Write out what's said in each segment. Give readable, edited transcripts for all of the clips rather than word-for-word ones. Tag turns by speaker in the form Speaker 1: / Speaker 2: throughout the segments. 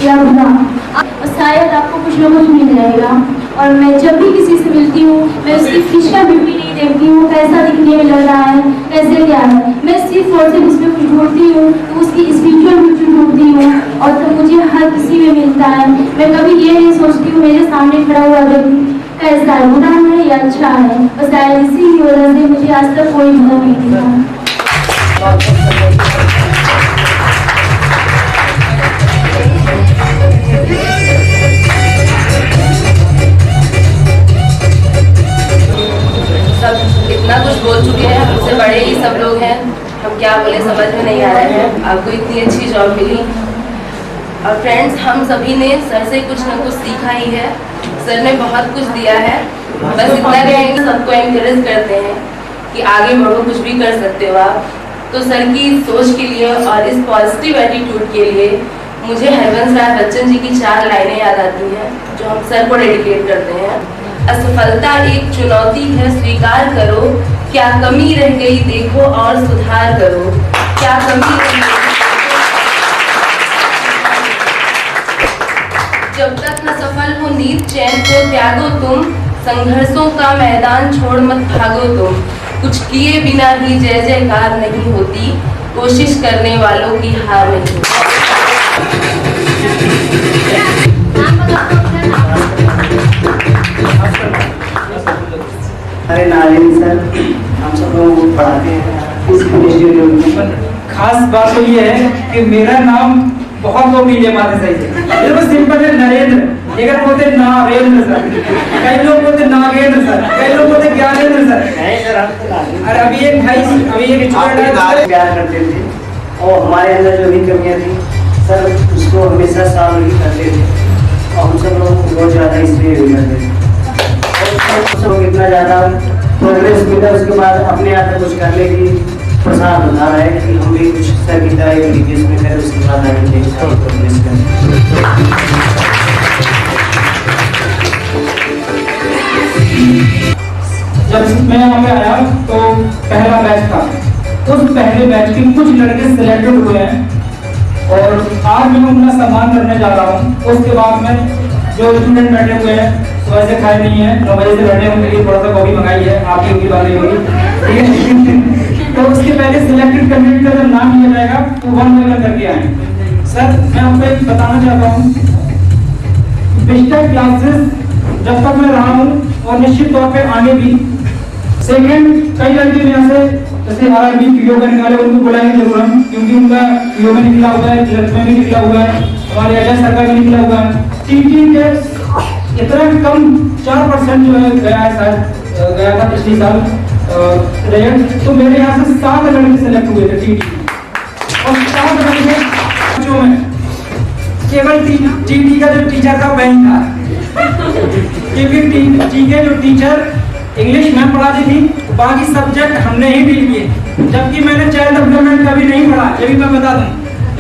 Speaker 1: या बुरा, शायद आपको कुछ ना कुछ मिल जाएगा। और मैं जब भी किसी से मिलती हूँ, मैं उसकी फिजिकल ब्यूटी नहीं देखती हूँ, कैसा दिखने में लग रहा है, कैसे क्या है, मैं सिर्फ और सिर्फ उसमें कुछ ढूंढती हूँ, तो उसकी स्पिरिचुअल ब्यूटी ढूंढती हूँ, और तो मुझे हर किसी में मिलता है। मैं कभी ये नहीं सोचती हूँ मेरे सामने खड़ा हुआ व्यक्ति कैसा है, बुरा है या अच्छा है, बस इसी की वजह से मुझे आज तक कोई धोखा नहीं दिया।
Speaker 2: इतना कुछ बोल चुके हैं, हमसे बड़े ही सब लोग हैं, हम क्या बोले समझ में नहीं आ रहे हैं। आपको इतनी अच्छी जॉब मिली और फ्रेंड्स, हम सभी ने सर से कुछ ना कुछ सीखा ही है। सर ने बहुत कुछ दिया है, बस इतना कहेंगे, सबको एनकरेज करते हैं कि आगे बढ़ो, कुछ भी कर सकते हो आप। तो सर की सोच के लिए और इस पॉजिटिव एटीट्यूड के लिए मुझे हरवंश राय बच्चन जी की 4 लाइनें याद आती हैं जो हम सर को डेडिकेट करते हैं। असफलता एक चुनौती है, स्वीकार करो, क्या कमी रह गई देखो और सुधार करो, क्या कमी रह गई। जब तक न सफल हो नींद चैन को त्यागो तुम, संघर्षों का मैदान छोड़ मत भागो तुम, कुछ किए बिना ही जय जयकार नहीं होती, कोशिश करने वालों की हार नहीं होती।
Speaker 3: अरे नारायण सर, हम सब लोगों को पढ़ाते हैं इस इंस्टीट्यूट में।
Speaker 4: खास बात तो ये है कि मेरा नाम बहुत लोग नहीं ले पाते सही से। ये बस सिंपल है नरेंद्र, लेकिन बोलते नारेंद्र सर, कई लोग बोलते नागेंद्र सर, कई लोग बोलते ज्ञानेंद्र सर। और अभी एक भाई, अभी एक स्टूडेंट
Speaker 3: प्यार करते थे और हमारे अंदर जो भी कमियां थी सर उसको हमेशा सॉल्व करते थे, और हम सब लोग बहुत ज़्यादा इसलिए करते थे। सब लोग इतना ज़्यादा प्रोग्रेस मिला, उसके बाद अपने आप में कुछ करने की प्रसाद बता रहा है कि हम भी कुछ सर की तरह एक में करें, उसके बाद आगे देखें प्रोग्रेस करें।
Speaker 4: जब मैं यहाँ पे आया तो पहला बैच था, उस पहले बैच के कुछ लड़के सिलेक्टेड हुए हैं और आज मैं उनका सम्मान करने जा रहा हूँ। उसके बाद में जो स्टूडेंट बैठे हुए हैं सुबह से खाए नहीं है, 9 बजे से बैठे उनके लिए थोड़ा सा कॉफी मंगाई है, आपकी उनकी बात नहीं होगी, ठीक है। तो उसके पहले सिलेक्टेड कैंडिडेट का जब नाम लिया जाएगा तो 1 बाय 1 करके आए। सर मैं आपको एक बताना चाहता हूँ, बेस्टर क्लासेस जब तक मैं रहा हूँ और निश्चित तौर पे आगे भी। सेकेंड, कई लड़के यहाँ से जैसे RRB वीडियो करने वाले उनको बुलाएंगे जरूर हम, क्योंकि उनका वीडियो में निकला हुआ है, रिजल्ट में भी निकला हुआ है, हमारे अजय सर का भी निकला हुआ है। टीचिंग के इतना कम 4% जो है गया है, शायद गया था पिछले साल रिजल्ट, तो मेरे यहाँ से 7 लड़के सेलेक्ट हुए थे टीटी, और 7 लड़के बच्चों में केवल टीटी का जो टीचर था वही था, क्योंकि टी के जो टीचर इंग्लिश में पढ़ाती थी, बाकी सब्जेक्ट हमने ही डील किए, जबकि मैंने चाइल्ड डेवलपमेंट कभी नहीं पढ़ा, ये भी मैं बता दूं।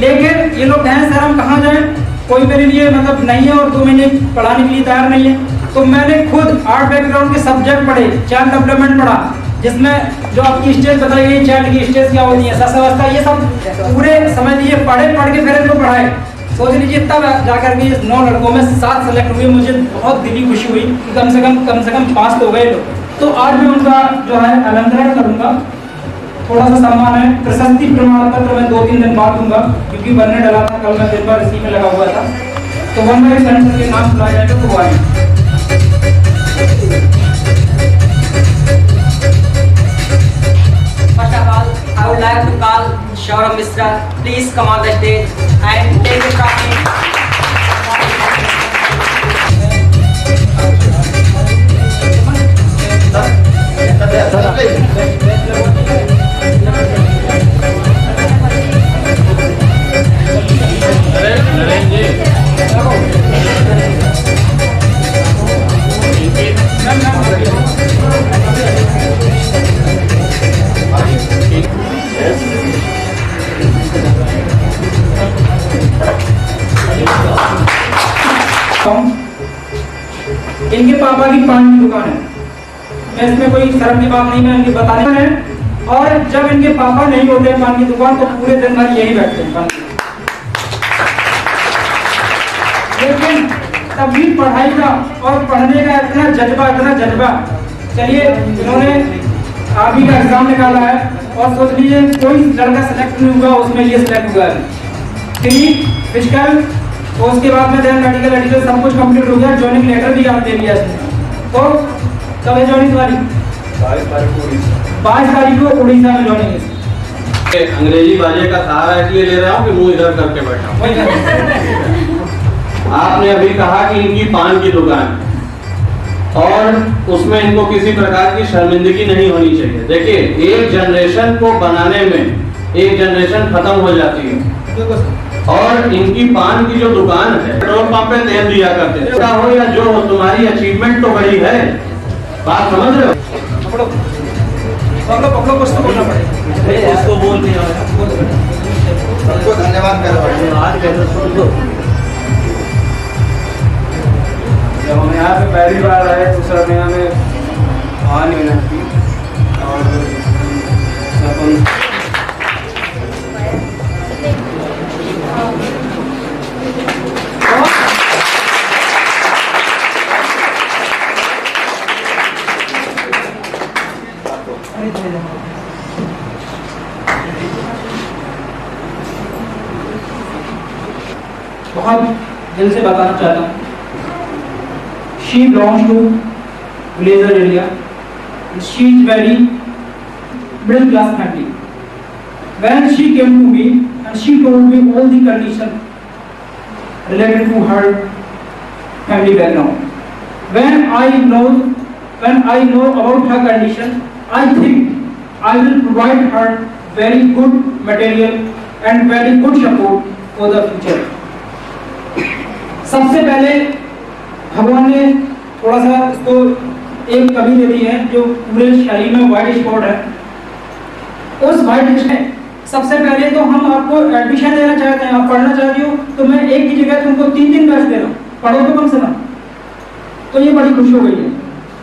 Speaker 4: लेकिन ये लोग कहें सर हम कहाँ जाएं, कोई मेरे लिए मतलब नहीं है और 2 महीने पढ़ाने के लिए तैयार नहीं है, तो मैंने खुद आर्ट बैकग्राउंड के सब्जेक्ट पढ़े, चाइल्ड डेवलपमेंट पढ़ा, जिसमें जो आपकी स्टेज बताई गई, चाइल्ड की स्टेज क्या होती है, ससावस्था, ये सब पूरे समझ लीजिए पढ़े, पढ़ के फिर इनको पढ़ाए। सोच लीजिए तब जाकर के 9 लड़कों में 7 सेलेक्ट हुए। मुझे बहुत दिली खुशी हुई कि कम से कम 5 तो गए लोग। तो आज मैं उनका जो है अलंकरण करूंगा, थोड़ा सा सम्मान है, प्रशस्ति प्रमाण पत्र मैं 2-3 दिन बाद दूंगा, क्योंकि बनने डला था, कल मैं दिन भर इसी में लगा हुआ था। तो 1 बाय 1 के नाम सुना जाएगा तो वो आए।
Speaker 5: First of all, I would like to call Shaurav Misra. Please come on the stage and take a trophy.
Speaker 4: इनके पापा की पान की दुकान है, मैं इसमें कोई शर्म की बात नहीं, मैं इनके बताने है। और जब इनके पापा नहीं होते पान की दुकान तो पूरे दिन भर यही बैठते हैं। लेकिन तब भी पढ़ाई का और पढ़ने का इतना जज्बा। चलिए इन्होंने आर्मी का एग्जाम निकाला है और सोच लीजिए कोई लड़का सेलेक्ट नहीं हुआ, उसमें ये सेलेक्ट हुआ है। 3 फिजिकल, तो उसके बाद में देन मेडिकल सब कुछ कंप्लीट हो गया, ज्वाइनिंग लेटर भी आप दे दिया इसने। तो कब है ज्वाइनिंग वाली? 22 तारीख को उड़ीसा में ज्वाइनिंग है।
Speaker 6: अंग्रेजी बाजे का सहारा इसलिए ले रहा हूँ कि मुंह इधर करके बैठा हूँ। आपने अभी कहा कि इनकी पान की दुकान और उसमें इनको किसी प्रकार की शर्मिंदगी नहीं होनी चाहिए। देखिए, एक जनरेशन को बनाने में एक जनरेशन खत्म हो जाती है और इनकी पान की जो दुकान है, पेट्रोल पंप पे तेल दिया करते हैं, क्या हो या जो हो, तुम्हारी अचीवमेंट तो बड़ी है। बात समझ रहे हो?
Speaker 4: पकड़ो कुछ तो बोलना पड़ेगा।
Speaker 6: उसको बोल नहीं रहा है। सबको धन्यवाद करो।
Speaker 3: जब हम यहाँ पे पहली बार आए तो सर ने हमें वहाँ नहीं मिला थी और सब
Speaker 4: बहुत दिल से बताना चाहता हूँ, she belongs to Blazer area. She is very middle class family. When she came to me and she told me all the conditions related to her family background. When I know about her condition, I think I will provide her very good material and very good support for the future. सबसे पहले भगवान ने थोड़ा सा इसको एक कमी दे दी है, जो पूरे शरीर में व्हाइट स्पॉट है। उस व्हाइट में सबसे पहले तो हम आपको एडमिशन देना चाहते हैं, आप पढ़ना चाहते हो तो मैं एक की जगह तुमको 3 बैच दे रहा हूँ, पढ़ो तो कम से कम। तो ये बड़ी खुशी हो गई है।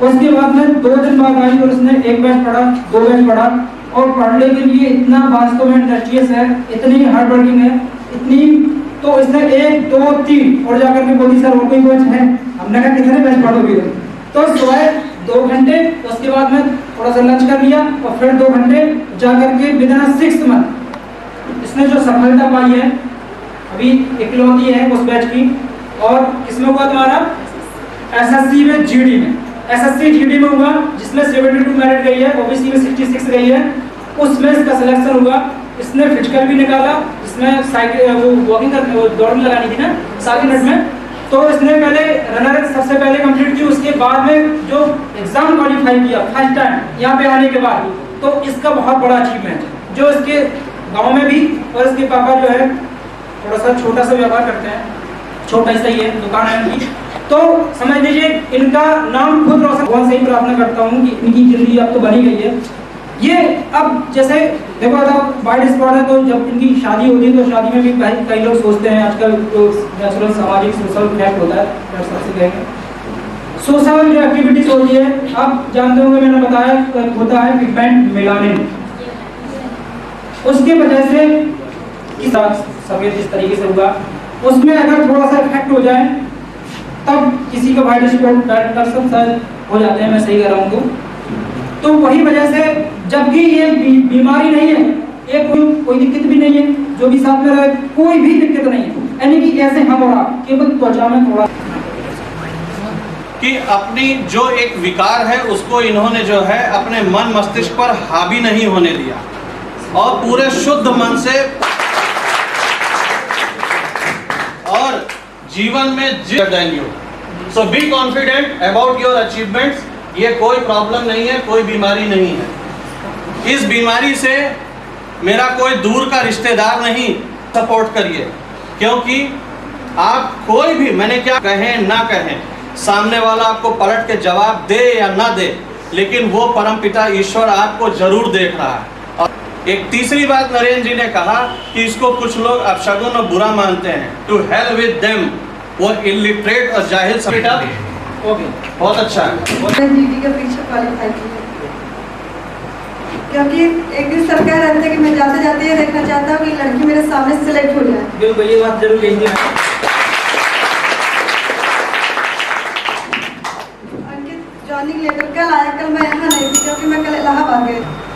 Speaker 4: उसके बाद में 2 दिन बाद आई और उसने 1 बैच पढ़ा, 2 बैच पढ़ा और पढ़ने के लिए इतना वास्तव में इंडस्ट्रियस है, इतनी हार्ड वर्किंग है, इतनी, तो इसने 1, 2, 3 और जाकर के बोली सर और कोई बैच है? हमने कहा कितने बैच पढ़ोगे? तो सुबह 2 घंटे, उसके बाद में थोड़ा सा लंच कर लिया और फिर 2 घंटे जाकर के विदिन 6 मंथ इसने जो सफलता पाई है अभी इकलौती है उस बैच की। और किसमें हुआ तुम्हारा? एसएससी में, जीडी में, एसएससी जीडी में हुआ, जिसमें 72 मेरिट गई है, ओबीसी में 66 गई है, उसमें इसका सिलेक्शन हुआ। इसने फिजिकल भी निकाला, इसमें साइकिल वो वॉकिंग करके वो दौड़ लगानी थी ना 7 मिनट में, तो इसने पहले रनर सबसे पहले कंप्लीट की। उसके बाद में जो एग्जाम क्वालिफाई किया फर्स्ट टाइम यहाँ पे आने के बाद, तो इसका बहुत बड़ा अचीवमेंट है। जो इसके गांव में भी, और इसके पापा जो है थोड़ा सा छोटा सा व्यापार करते हैं, छोटा ही सही है, दुकान है इनकी, तो समझ लीजिए इनका नाम खुद रोशन। भगवान से ही प्रार्थना करता हूँ कि इनकी जिंदगी अब तो बनी गई है। ये अब जैसे देखो था वाइड स्पॉट है, तो जब इनकी शादी होती है तो शादी में भी कई लोग सोचते हैं, आजकल तो नेचुरल सामाजिक सोशल फैक्ट होता है, सोशल जो एक्टिविटीज होती है, आप जानते होंगे, मैंने बताया होता है पिगमेंट मेलानिन, उसके वजह से सफेद इस तरीके से हुआ, उसमें अगर थोड़ा सा इफेक्ट हो जाए तब किसी का वाइड स्पॉट शायद हो जाते हैं, मैं सही कह रहा हूँ। तो वही वजह से, जबकि ये बीमारी नहीं है, ये कोई दिक्कत भी नहीं है, जो भी साथ में रहे कोई भी दिक्कत नहीं है, यानी कि ऐसे हम और आप केवल त्वचा में थोड़ा
Speaker 6: कि अपनी जो एक विकार है उसको इन्होंने जो है अपने मन मस्तिष्क पर हावी नहीं होने दिया और पूरे शुद्ध मन से और जीवन में जी। So be confident about your achievements. ये कोई प्रॉब्लम नहीं है, कोई बीमारी नहीं है। इस बीमारी से मेरा कोई दूर का रिश्तेदार नहीं, सपोर्ट करिए, क्योंकि आप कोई भी, मैंने क्या कहें ना कहें, सामने वाला आपको पलट के जवाब दे या ना दे, लेकिन वो परमपिता ईश्वर आपको जरूर देख रहा है। और एक तीसरी बात नरेंद्र जी ने कहा कि इसको कुछ लोग अपशगुन और बुरा मानते हैं, टू हेल विद देम, वो इलिटरेट और जाहिल समझता है। ओके, बहुत अच्छा है।
Speaker 7: जीडी का परीक्षा क्वालिफाई की है, क्योंकि एक दिन सर कह रहे थे कि मैं जाते जाते ये देखना चाहता हूँ कि लड़की मेरे सामने सेलेक्ट हो जाए।
Speaker 4: बिल्कुल, ये बात जरूर कही थी।
Speaker 7: थिएटर कल आया, कल मैं यहाँ नहीं थी क्योंकि मैं कल इलाहाबाद गई।